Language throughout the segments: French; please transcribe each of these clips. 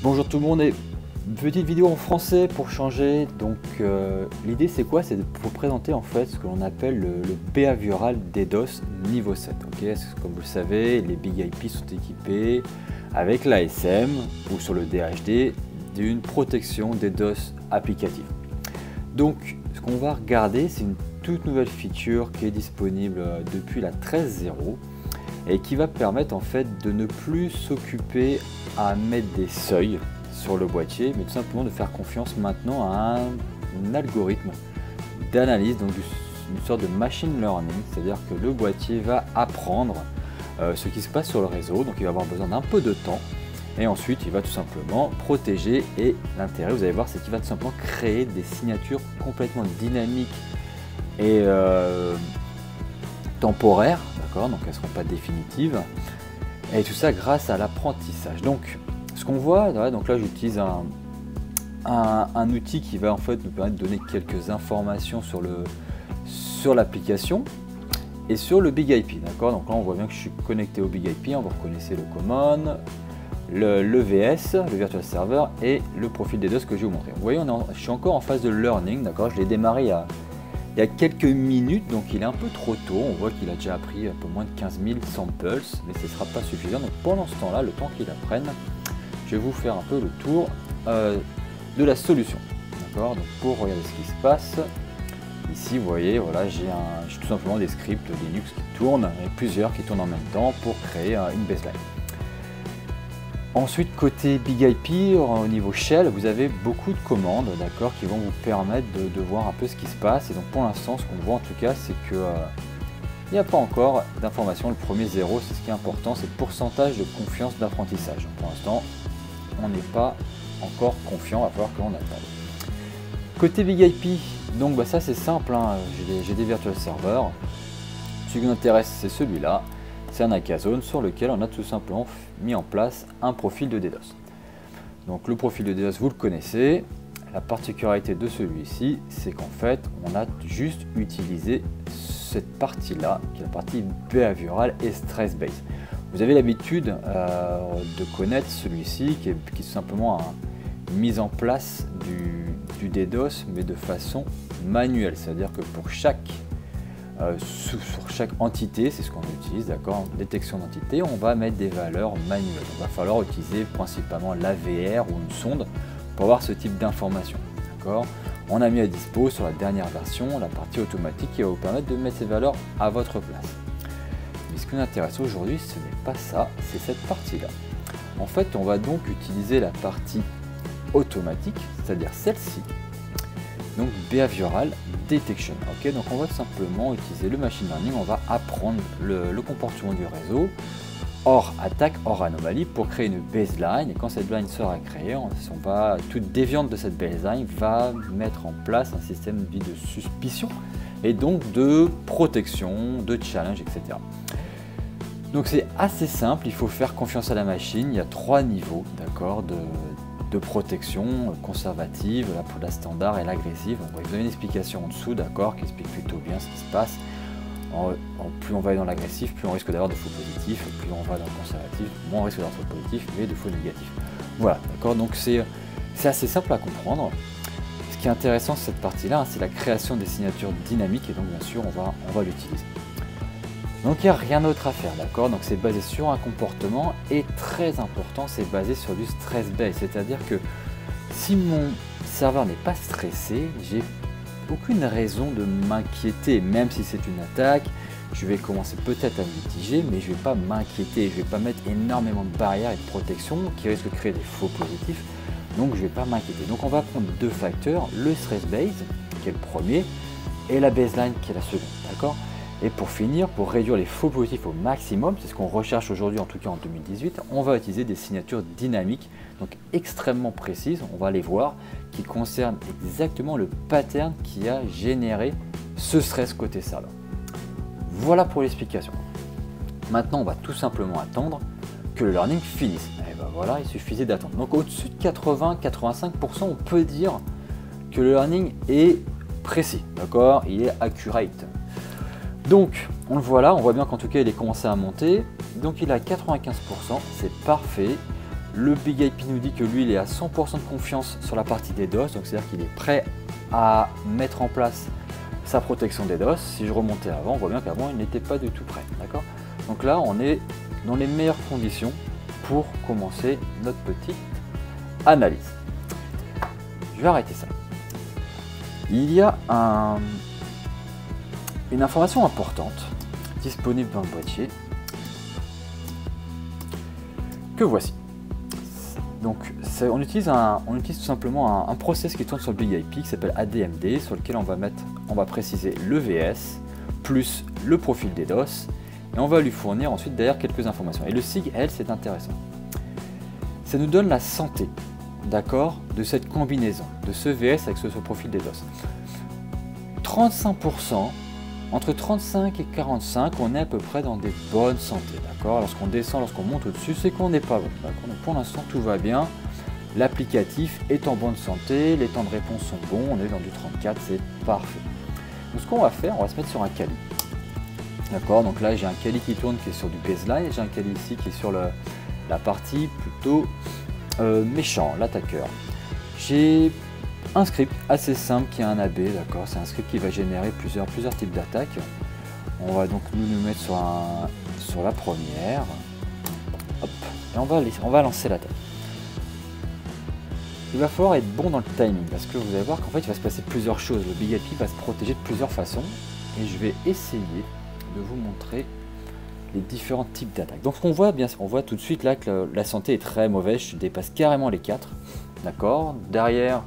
Bonjour tout le monde et une petite vidéo en français pour changer. Donc l'idée c'est quoi? C'est de vous présenter en fait ce que l'on appelle le behavioral DDoS niveau 7. Comme vous le savez, les Big IP sont équipés avec l'ASM ou sur le DHD d'une protection DDoS applicative. Donc ce qu'on va regarder, c'est une toute nouvelle feature qui est disponible depuis la 13.0 et qui va permettre en fait de ne plus s'occuper à mettre des seuils sur le boîtier, mais tout simplement de faire confiance maintenant à un algorithme d'analyse, donc une sorte de machine learning, c'est-à-dire que le boîtier va apprendre ce qui se passe sur le réseau, donc il va avoir besoin d'un peu de temps, et ensuite il va tout simplement protéger, et l'intérêt, vous allez voir, c'est qu'il va tout simplement créer des signatures complètement dynamiques et temporaires, d'accord, donc elles ne seront pas définitives, et tout ça grâce à l'apprentissage. Donc ce qu'on voit, donc là j'utilise un outil qui va en fait nous permettre de donner quelques informations sur l'application et sur le Big IP, d'accord. Donc là on voit bien que je suis connecté au Big IP, vous reconnaissez le common, le VS, le virtual server et le profil des deux que je vais vous montrer. Vous voyez, je suis encore en phase de learning, d'accord. Je l'ai démarré il y a quelques minutes, donc il est un peu trop tôt. On voit qu'il a déjà appris un peu moins de 15 000 samples, mais ce ne sera pas suffisant. Donc pendant ce temps-là, le temps qu'il apprenne, je vais vous faire un peu le tour de la solution. D'accord. Donc pour regarder ce qui se passe, ici vous voyez, voilà, j'ai tout simplement des scripts Linux qui tournent, et plusieurs qui tournent en même temps pour créer une baseline. Ensuite, côté Big IP, au niveau shell, vous avez beaucoup de commandes, d'accord, qui vont vous permettre de voir un peu ce qui se passe. Et donc pour l'instant, ce qu'on voit en tout cas, c'est que il n'y a pas encore d'information. Le premier 0, c'est ce qui est important, c'est le pourcentage de confiance d'apprentissage. Pour l'instant, on n'est pas encore confiant, il va falloir qu'on attende. Côté Big IP, donc ça c'est simple, hein, j'ai des virtual servers. Ce qui nous intéresse, c'est celui-là. C'est un Akazone sur lequel on a tout simplement mis en place un profil de DDoS. Donc le profil de DDoS, vous le connaissez. La particularité de celui-ci, c'est qu'en fait, on a juste utilisé cette partie-là, qui est la partie behavioral et stress-based. Vous avez l'habitude de connaître celui-ci, qui est tout simplement une mise en place du DDoS, mais de façon manuelle. C'est-à-dire que pour chaque sur chaque entité, c'est ce qu'on utilise, d'accord, détection d'entité, on va mettre des valeurs manuelles. Il va falloir utiliser principalement l'AVR ou une sonde pour avoir ce type d'information, d'accord. On a mis à dispo sur la dernière version la partie automatique qui va vous permettre de mettre ces valeurs à votre place. Mais ce qui nous intéresse aujourd'hui, ce n'est pas ça, c'est cette partie-là. En fait, on va donc utiliser la partie automatique, c'est-à-dire celle-ci, donc behavioral detection. Ok, donc on va simplement utiliser le machine learning, on va apprendre le comportement du réseau hors attaque, hors anomalie, pour créer une baseline. Et quand cette baseline sera créée, toute déviante de cette baseline va mettre en place un système dit de suspicion et donc de protection, de challenge, etc. Donc c'est assez simple, il faut faire confiance à la machine. Il y a 3 niveaux, d'accord, de protection conservative, la standard et l'agressive. On va vous donner une explication en dessous, d'accord, qui explique plutôt bien ce qui se passe. Plus on va aller dans l'agressif, plus on risque d'avoir de faux positifs, plus on va dans le conservatif, moins on risque d'avoir de faux positifs, mais de faux négatifs. Voilà, d'accord, donc c'est assez simple à comprendre. Ce qui est intéressant cette partie-là, c'est la création des signatures dynamiques, et donc bien sûr on va l'utiliser. Donc il n'y a rien d'autre à faire, d'accord. Donc c'est basé sur un comportement, et très important, c'est basé sur du stress based, c'est-à-dire que si mon serveur n'est pas stressé, j'ai aucune raison de m'inquiéter. Même si c'est une attaque, je vais commencer peut-être à mitiger, mais je ne vais pas m'inquiéter, je ne vais pas mettre énormément de barrières et de protection qui risquent de créer des faux positifs, donc je ne vais pas m'inquiéter. Donc on va prendre 2 facteurs, le stress based qui est le premier, et la baseline qui est la seconde, d'accord. Et pour finir, pour réduire les faux positifs au maximum, c'est ce qu'on recherche aujourd'hui, en tout cas en 2018, on va utiliser des signatures dynamiques, donc extrêmement précises, on va les voir, qui concernent exactement le pattern qui a généré ce stress côté serveur. Voilà pour l'explication. Maintenant, on va tout simplement attendre que le learning finisse. Et ben voilà, il suffisait d'attendre. Donc au-dessus de 80-85%, on peut dire que le learning est précis, d'accord, il est accurate. Donc on le voit là, on voit bien qu'en tout cas il est commencé à monter, donc il est à 95%, c'est parfait. Le Big IP nous dit que lui, il est à 100% de confiance sur la partie DDoS, donc c'est-à-dire qu'il est prêt à mettre en place sa protection DDoS. Si je remontais avant, on voit bien qu'avant, il n'était pas du tout prêt. D'accord? Donc là, on est dans les meilleures conditions pour commencer notre petite analyse. Je vais arrêter ça. Il y a une information importante disponible dans le boîtier que voici. Donc on utilise tout simplement un process qui tourne sur le Big IP qui s'appelle ADMD, sur lequel on va préciser le VS plus le profil DDoS et on va lui fournir ensuite derrière quelques informations. Et le SIG, elle, c'est intéressant. Ça nous donne la santé, d'accord, de cette combinaison, de ce VS avec ce profil DDoS. 35%, entre 35 et 45, on est à peu près dans des bonnes santé, d'accord. Lorsqu'on descend, lorsqu'on monte au-dessus, c'est qu'on n'est pas bon, d'accord. Donc pour l'instant, tout va bien. L'applicatif est en bonne santé, les temps de réponse sont bons, on est dans du 34, c'est parfait. Donc ce qu'on va faire, on va se mettre sur un Kali. D'accord, donc là j'ai un Kali qui tourne qui est sur du baseline, et j'ai un Kali ici qui est sur la partie plutôt méchant, l'attaqueur. J'ai un script assez simple qui est un AB, d'accord, c'est un script qui va générer plusieurs types d'attaques. On va donc nous mettre sur la première. Hop, et on va lancer l'attaque. Il va falloir être bon dans le timing parce que vous allez voir qu'en fait il va se passer plusieurs choses. Le Big IP va se protéger de plusieurs façons et je vais essayer de vous montrer les différents types d'attaques. Donc on voit tout de suite là que la santé est très mauvaise, je dépasse carrément les 4. D'accord. Derrière,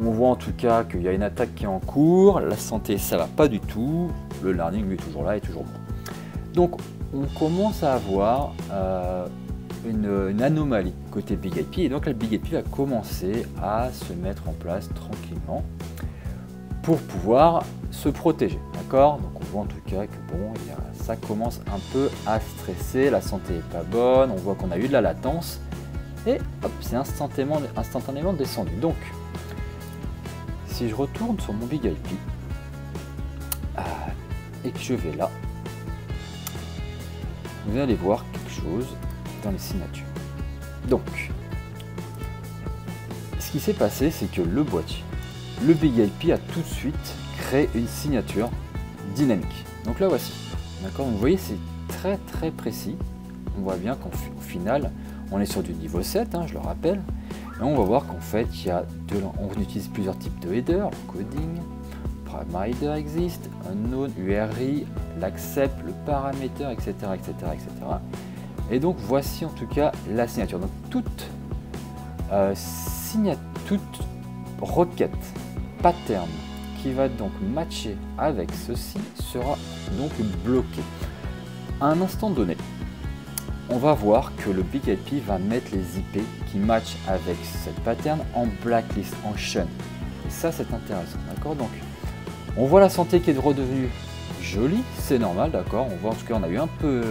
on voit en tout cas qu'il y a une attaque qui est en cours, la santé ça va pas du tout, le learning lui est toujours là et toujours bon. Donc on commence à avoir une anomalie côté Big IP et donc le Big IP va commencer à se mettre en place tranquillement pour pouvoir se protéger, d'accord. Donc on voit en tout cas que bon, ça commence un peu à stresser, la santé est pas bonne, on voit qu'on a eu de la latence et hop, c'est instantanément descendu. Donc si je retourne sur mon Big IP et que je vais là, vous allez voir quelque chose dans les signatures. Donc ce qui s'est passé, c'est que le boîtier, le Big IP a tout de suite créé une signature dynamique. Donc là voici, d'accord, vous voyez c'est très précis. On voit bien qu'au final on est sur du niveau 7, hein, je le rappelle, et on va voir qu'en fait on utilise plusieurs types de headers, le coding, prime header existe, unknown, URI, l'accept, le paramètre, etc. Et donc voici en tout cas la signature. Donc toute requête pattern qui va donc matcher avec ceci sera donc bloquée. À un instant donné, on va voir que le Big IP va mettre les IP qui matchent avec cette pattern en blacklist, en shun. Et ça c'est intéressant, d'accord. Donc on voit la santé qui est redevenue jolie, c'est normal, d'accord. On voit en tout cas on a eu un peu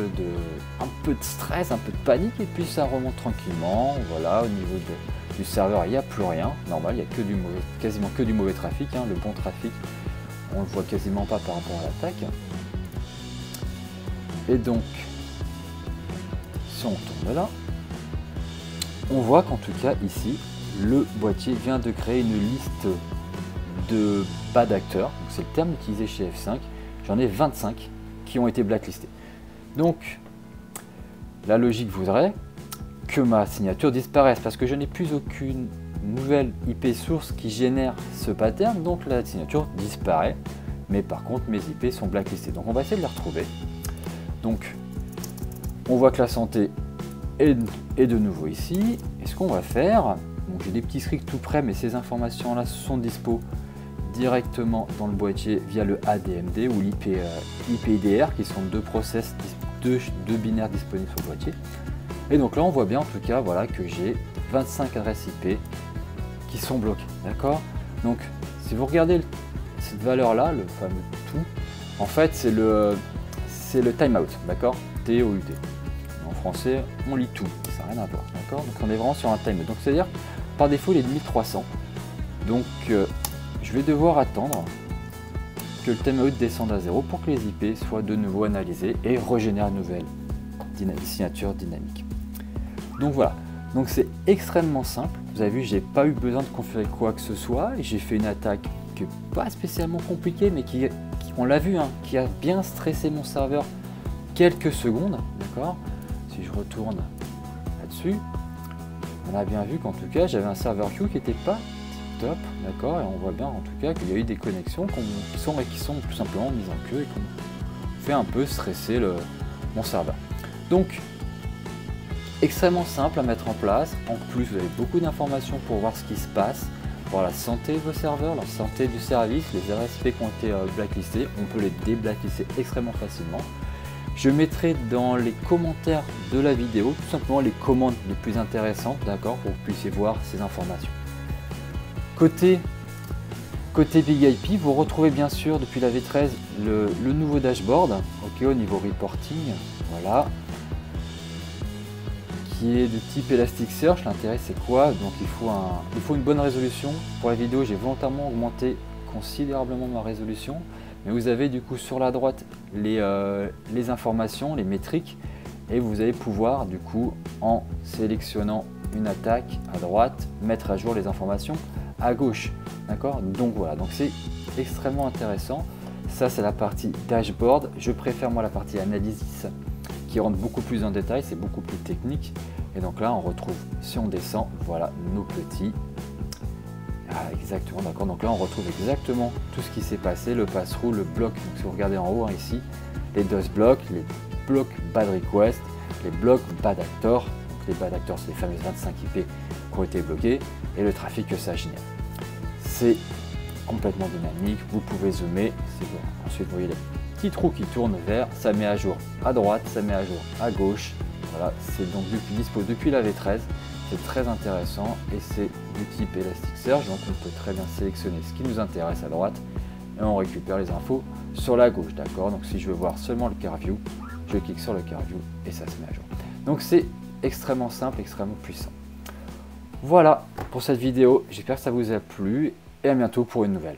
de stress, un peu de panique et puis ça remonte tranquillement. Voilà, au niveau du serveur il n'y a plus rien, normal, il n'y a que quasiment que du mauvais trafic, hein. Le bon trafic on le voit quasiment pas par rapport à l'attaque. Et donc si on tourne là, on voit qu'en tout cas ici le boîtier vient de créer une liste de bad acteurs, c'est le terme utilisé chez F5. J'en ai 25 qui ont été blacklistés. Donc la logique voudrait que ma signature disparaisse parce que je n'ai plus aucune nouvelle IP source qui génère ce pattern, donc la signature disparaît, mais par contre mes IP sont blacklistées. Donc on va essayer de les retrouver. Donc on voit que la santé est de nouveau ici. Et ce qu'on va faire, donc j'ai des petits scripts tout près, mais ces informations là sont dispo directement dans le boîtier via le ADMD ou l'IPIDR qui sont deux process, deux binaires disponibles sur le boîtier. Et donc là on voit bien en tout cas voilà, que j'ai 25 adresses IP qui sont bloquées, d'accord. Donc si vous regardez cette valeur là, le fameux tout, en fait c'est le timeout, d'accord, TOUT. En français on lit tout, ça n'a rien à voir, d'accord. Donc on est vraiment sur un timeout, donc c'est à dire par défaut il est de 1300, donc je vais devoir attendre que le timeout descende à 0 pour que les IP soient de nouveau analysés et régénèrent une nouvelle signature dynamique. Donc voilà, Donc c'est extrêmement simple. Vous avez vu, j'ai pas eu besoin de configurer quoi que ce soit. Et j'ai fait une attaque qui n'est pas spécialement compliquée, mais qui on l'a vu, hein, qui a bien stressé mon serveur quelques secondes. D'accord. Si je retourne là-dessus, on a bien vu qu'en tout cas, j'avais un serveur queue qui n'était pas top. D'accord. Et on voit bien en tout cas qu'il y a eu des connexions qui sont tout simplement mises en queue et qui ont fait un peu stresser mon serveur. Donc, extrêmement simple à mettre en place. En plus, vous avez beaucoup d'informations pour voir ce qui se passe, voir la santé de vos serveurs, la santé du service, les RSP qui ont été blacklistés. On peut les déblacklister extrêmement facilement. Je mettrai dans les commentaires de la vidéo tout simplement les commandes les plus intéressantes, d'accord, pour que vous puissiez voir ces informations. Côté Big IP, vous retrouvez bien sûr depuis la V13 le nouveau dashboard, ok, au niveau reporting, voilà, qui est de type Elasticsearch. L'intérêt c'est quoi? Donc il faut une bonne résolution. Pour la vidéo, j'ai volontairement augmenté considérablement ma résolution, mais vous avez du coup sur la droite les informations, les métriques, et vous allez pouvoir du coup, en sélectionnant une attaque à droite, mettre à jour les informations à gauche, d'accord. Donc voilà, donc c'est extrêmement intéressant. Ça c'est la partie dashboard. Je préfère moi la partie analysis qui rentre beaucoup plus en détail, c'est beaucoup plus technique. Et donc là on retrouve, si on descend, voilà nos petits, exactement, d'accord. Donc là on retrouve exactement tout ce qui s'est passé, le pass-through, le bloc. Donc si vous regardez en haut, hein, ici, les DOS blocs, les blocs bad request, les blocs bad actor. Donc les bad actors, c'est les fameuses 25 IP qui ont été bloqués, et le trafic que ça génère. C'est complètement dynamique, vous pouvez zoomer, ensuite vous voyez les petits trous qui tournent vers, ça met à jour à droite, ça met à jour à gauche. Voilà, c'est donc dispo depuis la V13, c'est très intéressant et c'est du type Elasticsearch, donc on peut très bien sélectionner ce qui nous intéresse à droite et on récupère les infos sur la gauche, d'accord. Donc si je veux voir seulement le car view, je clique sur le car view et ça se met à jour. Donc c'est extrêmement simple, extrêmement puissant. Voilà pour cette vidéo, j'espère que ça vous a plu et à bientôt pour une nouvelle.